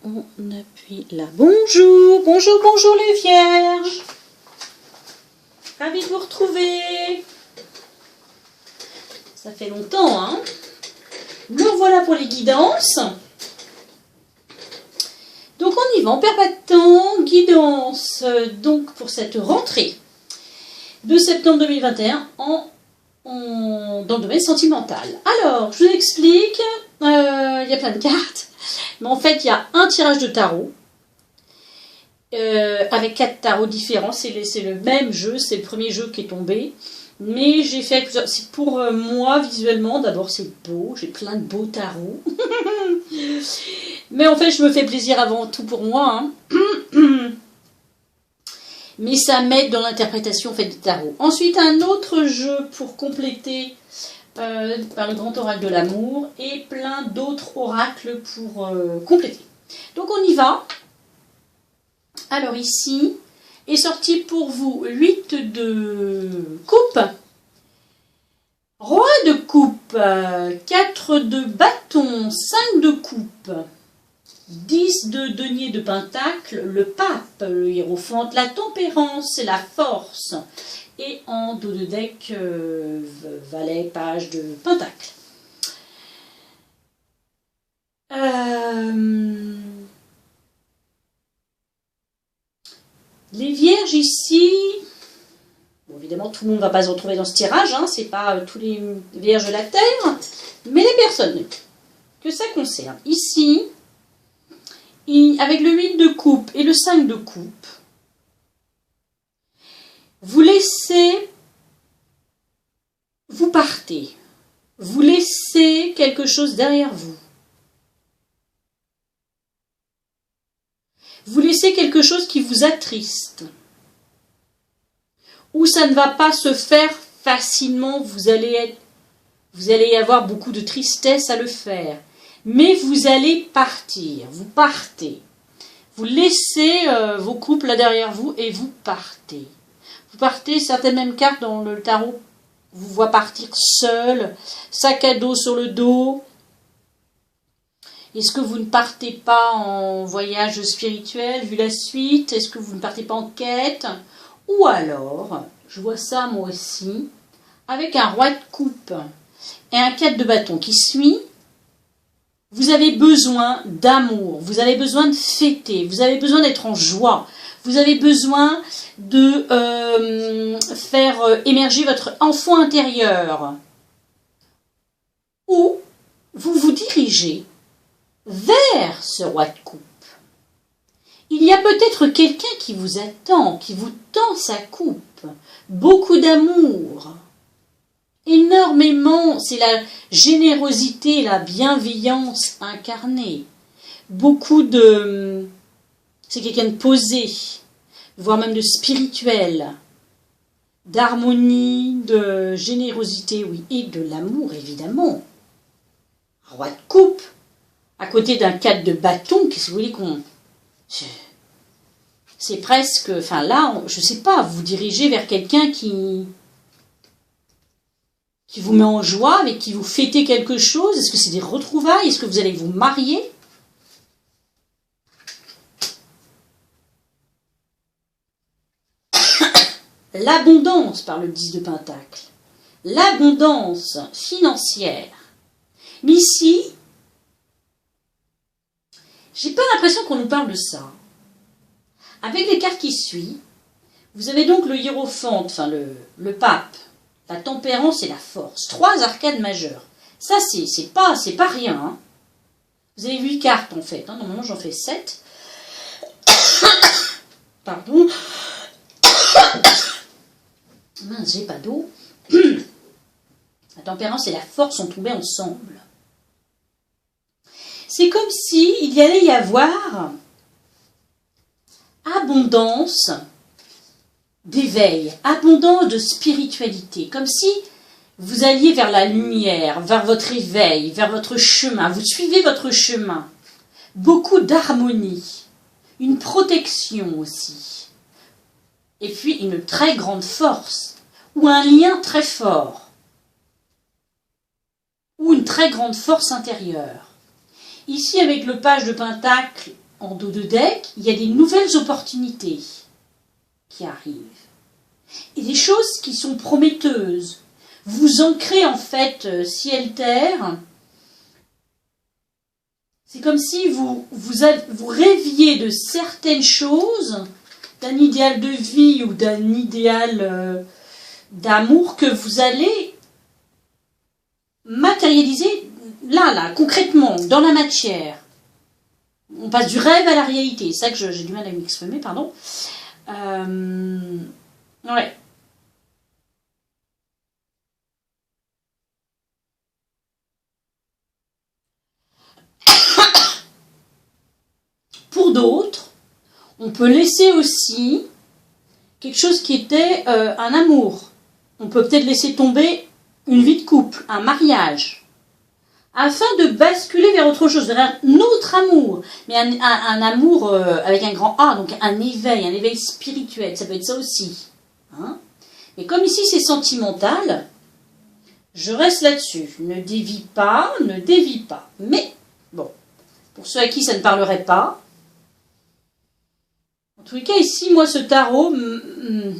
on appuie là. Bonjour, bonjour, bonjour les vierges. Ravi de vous retrouver. Ça fait longtemps, hein. Nous revoilà pour les guidances. Donc on y va, on perd pas de temps. Guidance donc pour cette rentrée de septembre 2021 dans le domaine sentimental. Alors, je vous explique, il y a plein de cartes, mais en fait il y a un tirage de tarot avec 4 tarots différents. C'est le même jeu, c'est le premier jeu qui est tombé. Mais j'ai fait, c'est pour moi visuellement, d'abord c'est beau, j'ai plein de beaux tarots. Mais en fait je me fais plaisir avant tout pour moi. Hein. Mais ça m'aide dans l'interprétation en fait, du tarot. Ensuite un autre jeu pour compléter par le grand oracle de l'amour et plein d'autres oracles pour compléter. Donc on y va. Alors ici est sorti pour vous 8 de coupe, roi de coupe, 4 de bâton, 5 de coupe, 10 de denier de pentacle, le pape, le hiérophante, la tempérance et la force. Et en dos de deck, valet, page de pentacle. Les vierges ici, bon, évidemment tout le monde ne va pas se retrouver dans ce tirage, hein, c'est pas tous les vierges de la terre, mais les personnes que ça concerne. Ici, avec le 8 de coupe et le 5 de coupe, vous laissez, vous partez, vous laissez quelque chose derrière vous. Vous laissez quelque chose qui vous attriste, ou ça ne va pas se faire facilement, vous allez y avoir beaucoup de tristesse à le faire, mais vous allez partir, vous partez, vous laissez vos couples là derrière vous et vous partez. Vous partez, certaines mêmes cartes dans le tarot vous voient partir seul, sac à dos sur le dos. Est-ce que vous ne partez pas en voyage spirituel, vu la suite? Est-ce que vous ne partez pas en quête? Ou alors, je vois ça moi aussi, avec un roi de coupe et un 4 de bâton qui suit, vous avez besoin d'amour, vous avez besoin de fêter, vous avez besoin d'être en joie, vous avez besoin de faire émerger votre enfant intérieur. Ou vous vous dirigez vers ce roi de coupe. Il y a peut-être quelqu'un qui vous attend, qui vous tend sa coupe. Beaucoup d'amour. Énormément, c'est la générosité, la bienveillance incarnée. Beaucoup de... C'est quelqu'un de posé, voire même de spirituel, d'harmonie, de générosité, oui, et de l'amour, évidemment. Roi de coupe. À côté d'un 4 de bâton, qu'est-ce que vous voulez qu'on... C'est presque... Enfin là, je ne sais pas, vous dirigez vers quelqu'un qui vous met en joie, avec qui vous fêtez quelque chose. Est-ce que c'est des retrouvailles? Est-ce que vous allez vous marier? L'abondance par le 10 de pentacle. L'abondance financière. Mais ici... j'ai pas l'impression qu'on nous parle de ça. Avec les cartes qui suivent, vous avez donc le hiérophante, enfin le pape, la tempérance et la force. 3 arcades majeures. Ça, c'est pas rien. Hein. Vous avez 8 cartes en fait. Hein. Normalement, j'en fais 7. Pardon. Mince, j'ai pas d'eau. La tempérance et la force sont tombées ensemble. C'est comme si il y allait y avoir abondance d'éveil, abondance de spiritualité, comme si vous alliez vers la lumière, vers votre éveil, vers votre chemin, vous suivez votre chemin. Beaucoup d'harmonie, une protection aussi, et puis une très grande force, ou un lien très fort, ou une très grande force intérieure. Ici, avec le page de pentacle en dos de deck, il y a des nouvelles opportunités qui arrivent. Et des choses qui sont prometteuses. Vous ancrez en fait ciel-terre. C'est comme si vous rêviez de certaines choses, d'un idéal de vie ou d'un idéal d'amour que vous allez matérialiser là, concrètement, dans la matière. On passe du rêve à la réalité. C'est ça que j'ai du mal à m'exprimer, pardon. Ouais. Pour d'autres, on peut laisser aussi quelque chose qui était un amour. On peut peut-être laisser tomber une vie de couple, un mariage, afin de basculer vers autre chose, vers un autre amour, mais un amour avec un grand A, donc un éveil spirituel, ça peut être ça aussi. Hein, mais comme ici c'est sentimental, je reste là-dessus. Ne dévie pas. Mais, bon, pour ceux à qui ça ne parlerait pas, en tous les cas, ici, moi, ce tarot me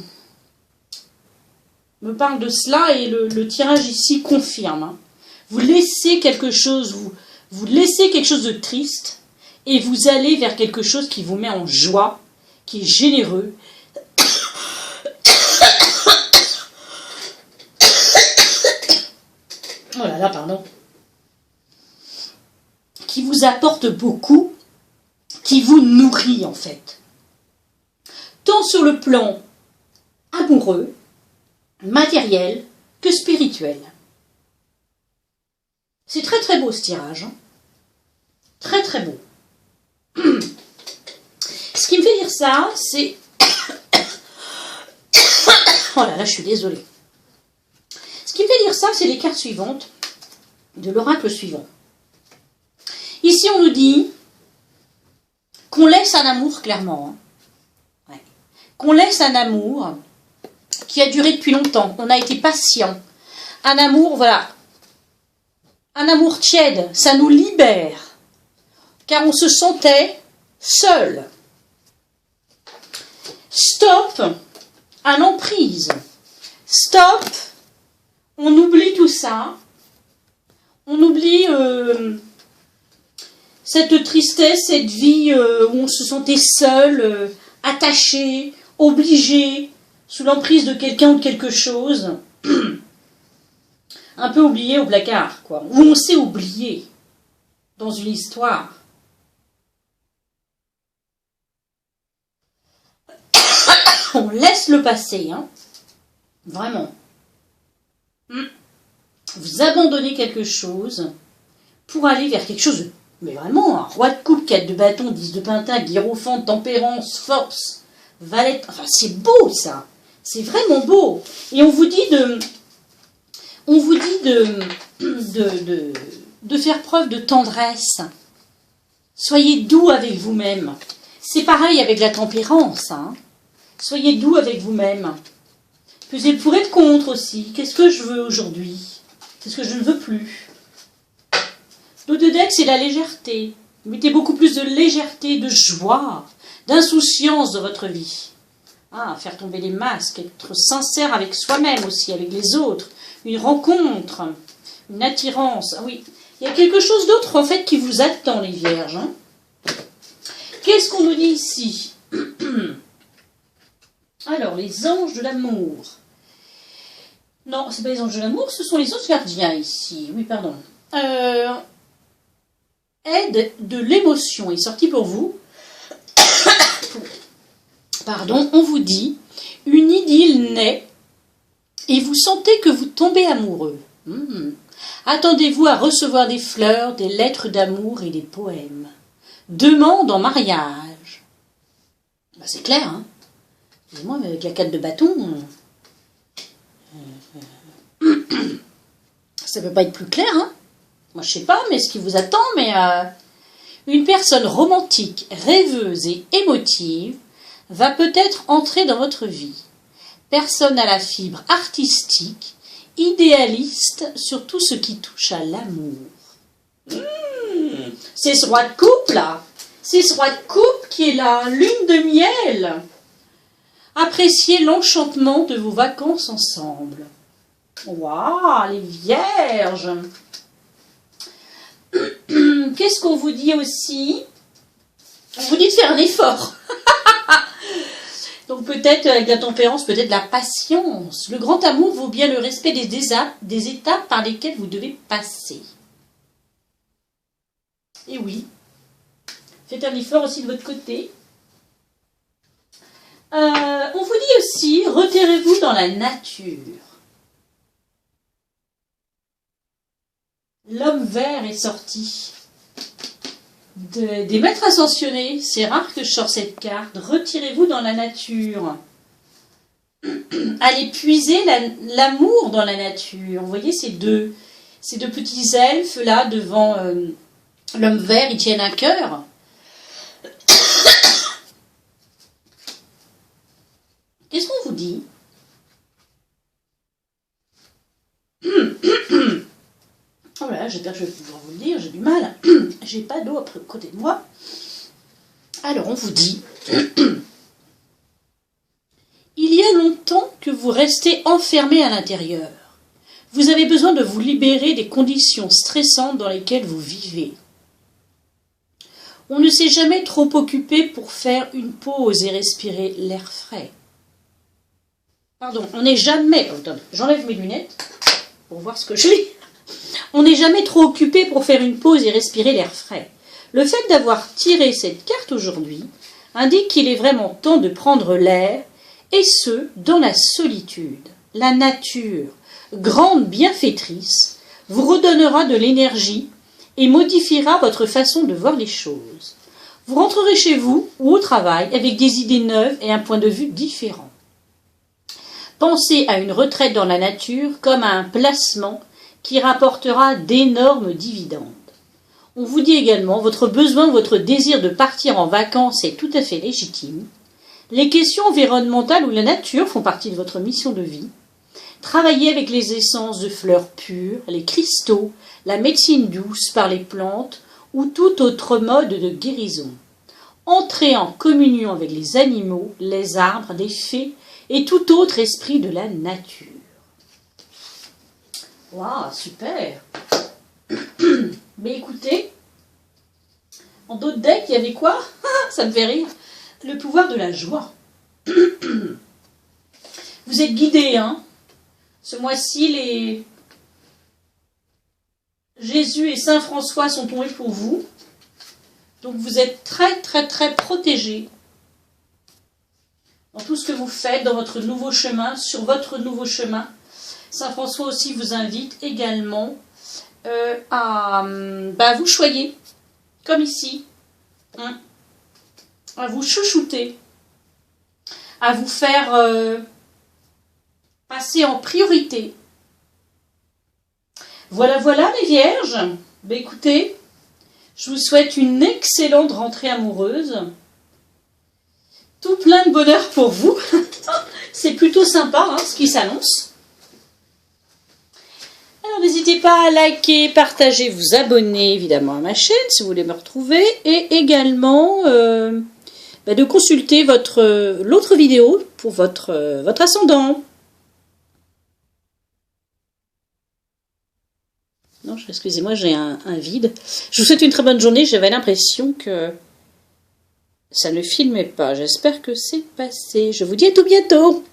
parle de cela et le tirage ici confirme. Hein. Vous laissez quelque chose, vous laissez quelque chose de triste et vous allez vers quelque chose qui vous met en joie, qui est généreux. Oh là là, pardon. Qui vous apporte beaucoup, qui vous nourrit en fait. Tant sur le plan amoureux, matériel, que spirituel. C'est très très beau ce tirage. Hein. Très très beau. Ce qui me fait dire ça, c'est... Oh là là, je suis désolée. Ce qui me fait dire ça, c'est les cartes suivantes de l'oracle suivant. Ici, on nous dit qu'on laisse un amour, clairement. Hein. Ouais. Qu'on laisse un amour qui a duré depuis longtemps. On a été patient. Un amour, voilà. Un amour tiède, ça nous libère. Car on se sentait seul. Stop à l'emprise. Stop. On oublie tout ça. On oublie cette tristesse, cette vie où on se sentait seul, attaché, obligé, sous l'emprise de quelqu'un ou de quelque chose. Un peu oublié au placard, quoi. Où on s'est oublié dans une histoire. On laisse le passé, hein. Vraiment. Vous abandonnez quelque chose pour aller vers quelque chose de... Mais vraiment, un roi de coupe, 4 de bâton, 10 de pentacle, hiérophant, tempérance, force, valette... Enfin, c'est beau, ça. C'est vraiment beau. Et on vous dit de... On vous dit de faire preuve de tendresse. Soyez doux avec vous-même. C'est pareil avec la tempérance. Hein. Soyez doux avec vous-même. Pesez le pour et le contre aussi. Qu'est-ce que je veux aujourd'hui? Qu'est-ce que je ne veux plus? Dos de deck, c'est la légèreté. Mettez beaucoup plus de légèreté, de joie, d'insouciance dans votre vie. Ah, faire tomber les masques, être sincère avec soi-même aussi, avec les autres. Une rencontre, une attirance. Ah oui, il y a quelque chose d'autre en fait qui vous attend, les vierges. Hein. Qu'est-ce qu'on nous dit ici? Alors, les anges de l'amour. Non, ce n'est pas les anges de l'amour, ce sont les anges gardiens ici. Oui, pardon. Aide de l'émotion est sorti pour vous. Pardon, on vous dit, une idylle naît et vous sentez que vous tombez amoureux. Attendez-vous à recevoir des fleurs, des lettres d'amour et des poèmes. Demande en mariage. Bah, c'est clair, hein. Excusez-moi, mais avec la 4 de bâton, ça peut pas être plus clair, hein. Moi, je sais pas, mais ce qui vous attend, mais une personne romantique, rêveuse et émotive va peut-être entrer dans votre vie. Personne à la fibre artistique, idéaliste sur tout ce qui touche à l'amour. C'est ce roi de coupe, là. C'est ce roi de coupe qui est la lune de miel. Appréciez l'enchantement de vos vacances ensemble. Waouh, les vierges. Qu'est-ce qu'on vous dit aussi? On vous dit de faire un effort. Donc peut-être avec la tempérance, peut-être la patience. Le grand amour vaut bien le respect des étapes par lesquelles vous devez passer. Et oui, faites un effort aussi de votre côté. On vous dit aussi, retirez-vous dans la nature. L'homme vert est sorti. Des maîtres ascensionnés, c'est rare que je sorte cette carte. Retirez-vous dans la nature. Allez puiser l'amour dans la nature. Vous voyez ces deux petits elfes là devant l'homme vert, ils tiennent un cœur. Qu'est-ce qu'on vous dit? Oh là là, j'espère que je vais pouvoir vous le dire, j'ai du mal. J'ai pas d'eau à côté de moi. Alors, on vous dit... Il y a longtemps que vous restez enfermé à l'intérieur. Vous avez besoin de vous libérer des conditions stressantes dans lesquelles vous vivez. On ne s'est jamais trop occupé pour faire une pause et respirer l'air frais. Pardon, on n'est jamais... Oh, attends, j'enlève mes lunettes pour voir ce que je lis. On n'est jamais trop occupé pour faire une pause et respirer l'air frais. Le fait d'avoir tiré cette carte aujourd'hui indique qu'il est vraiment temps de prendre l'air, et ce, dans la solitude. La nature, grande bienfaitrice, vous redonnera de l'énergie et modifiera votre façon de voir les choses. Vous rentrerez chez vous ou au travail avec des idées neuves et un point de vue différent. Pensez à une retraite dans la nature comme à un placement qui rapportera d'énormes dividendes. On vous dit également, votre besoin, votre désir de partir en vacances est tout à fait légitime. Les questions environnementales ou la nature font partie de votre mission de vie. Travaillez avec les essences de fleurs pures, les cristaux, la médecine douce par les plantes ou tout autre mode de guérison. Entrez en communion avec les animaux, les arbres, les fées et tout autre esprit de la nature. Waouh, super. Mais écoutez, en d'autres decks, il y avait quoi? Ça me fait rire. Le pouvoir de la joie. Vous êtes guidés, hein? Ce mois-ci, les Jésus et Saint François sont tombés pour vous. Donc vous êtes très, très, très protégés dans tout ce que vous faites, dans votre nouveau chemin, sur votre nouveau chemin. Saint François aussi vous invite également à vous choyer, comme ici, hein, à vous chouchouter, à vous faire passer en priorité. Voilà, voilà les vierges. Ben, écoutez, je vous souhaite une excellente rentrée amoureuse. Tout plein de bonheur pour vous. C'est plutôt sympa hein, ce qui s'annonce. Alors n'hésitez pas à liker, partager, vous abonner évidemment à ma chaîne si vous voulez me retrouver. Et également de consulter l'autre vidéo pour votre ascendant. Non, excusez-moi, j'ai un vide. Je vous souhaite une très bonne journée. J'avais l'impression que ça ne filmait pas. J'espère que c'est passé. Je vous dis à tout bientôt.